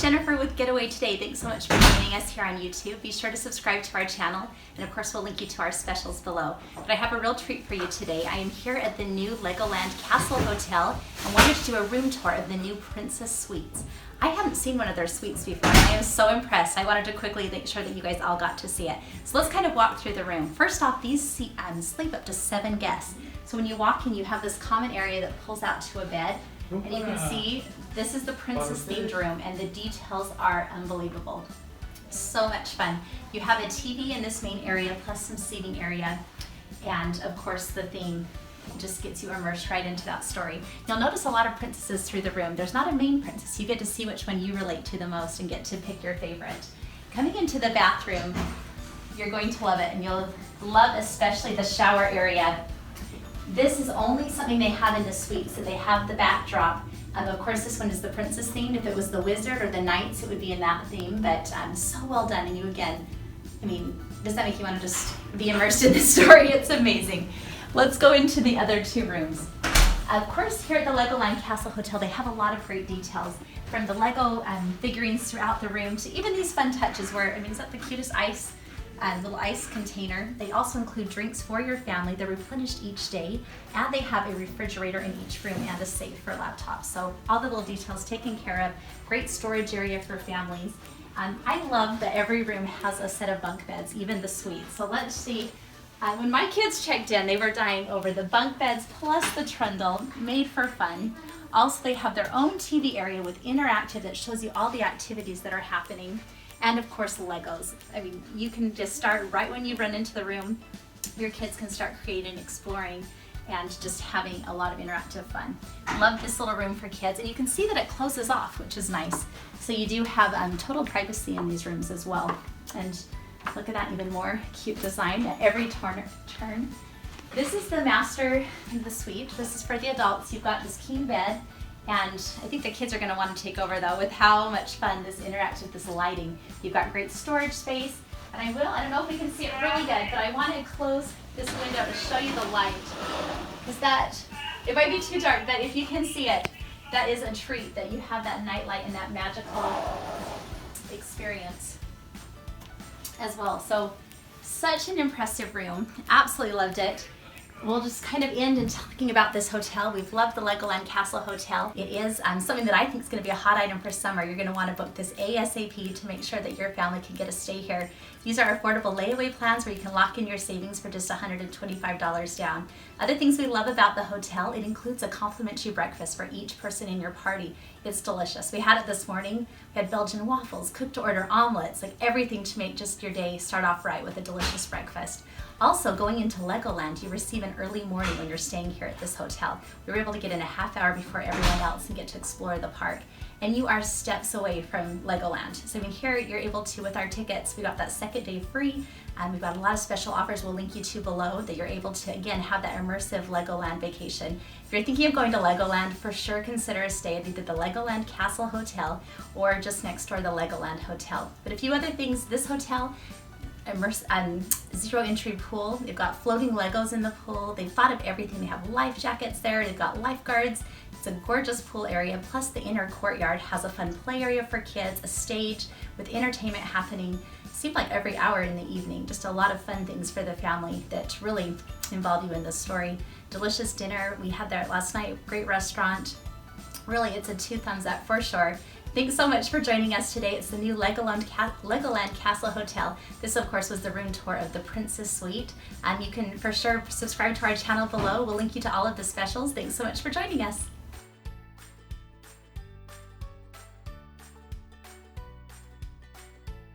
Jennifer with Getaway today. Thanks so much for joining us here on YouTube. Be sure to subscribe to our channel, and of course we'll link you to our specials below. But I have a real treat for you today. I am here at the new Legoland Castle Hotel and wanted to do a room tour of the new Princess Suites. I haven't seen one of their suites before, and I am so impressed. I wanted to quickly make sure that you guys all got to see it. So let's kind of walk through the room. First off, these sleep up to 7 guests. So when you walk in, you have this common area that pulls out to a bed, and you can see this is the princess themed room, and the details are unbelievable. So much fun. You have a TV in this main area, plus some seating area, and of course the theme just gets you immersed right into that story. You'll notice a lot of princesses through the room. There's not a main princess. You get to see which one you relate to the most and get to pick your favorite. Coming into the bathroom, you're going to love it, and you'll love especially the shower area. This is only something they have in the suite, so they have the backdrop. Of course, this one is the princess themed. If it was the wizard or the knights, it would be in that theme, but so well done. And you again, I mean, does that make you want to just be immersed in the story? It's amazing. Let's go into the other 2 rooms. Of course, here at the Legoland Castle Hotel, they have a lot of great details, from the Lego figurines throughout the room to even these fun touches where, I mean, is that the cutest little ice container? They also include drinks for your family. They're replenished each day, and they have a refrigerator in each room and a safe for laptops. So all the little details taken care of. Great storage area for families. I love that every room has a set of bunk beds, even the suite. So let's see. When my kids checked in, they were dying over the bunk beds plus the trundle, made for fun. Also, they have their own TV area with interactive that shows you all the activities that are happening. And of course, Legos. I mean, you can just start right when you run into the room. Your kids can start creating, exploring, and just having a lot of interactive fun. Love this little room for kids, and you can see that it closes off, which is nice. So you do have total privacy in these rooms as well. And look at that, even more cute design at every turn. This is the master in the suite. This is for the adults. You've got this king bed. And I think the kids are going to want to take over though with how much fun this interactive, this lighting. You've got great storage space. And I don't know if we can see it really good, but I want to close this window to show you the light. Because it might be too dark, but if you can see it, that is a treat that you have that night light and that magical experience as well. So such an impressive room. Absolutely loved it. We'll just kind of end in talking about this hotel. We've loved the Legoland Castle Hotel. It is something that I think is going to be a hot item for summer. You're going to want to book this ASAP to make sure that your family can get a stay here. These are affordable layaway plans where you can lock in your savings for just $125 down. Other things we love about the hotel, it includes a complimentary breakfast for each person in your party. It's delicious. We had it this morning. We had Belgian waffles, cooked to order omelets, like everything to make just your day start off right with a delicious breakfast. Also, going into Legoland, you receive an early morning when you're staying here at this hotel. We were able to get in a half hour before everyone else and get to explore the park. And you are steps away from Legoland. So I mean, here you're able to, with our tickets, we got that second day free, and we've got a lot of special offers we'll link you to below that you're able to, again, have that immersive Legoland vacation. If you're thinking of going to Legoland, for sure consider a stay at either the Legoland Castle Hotel or just next door, the Legoland Hotel. But a few other things, this hotel, zero entry pool. They've got floating Legos in the pool. They've thought of everything. They have life jackets there. They've got lifeguards. It's a gorgeous pool area. Plus the inner courtyard has a fun play area for kids, a stage with entertainment happening. Seemed like every hour in the evening. Just a lot of fun things for the family that really involve you in the story. Delicious dinner we had there last night. Great restaurant. Really, it's a 2 thumbs up for sure. Thanks so much for joining us today. It's the new Legoland Castle Hotel. This, of course, was the room tour of the Princess Suite. You can for sure subscribe to our channel below. We'll link you to all of the specials. Thanks so much for joining us.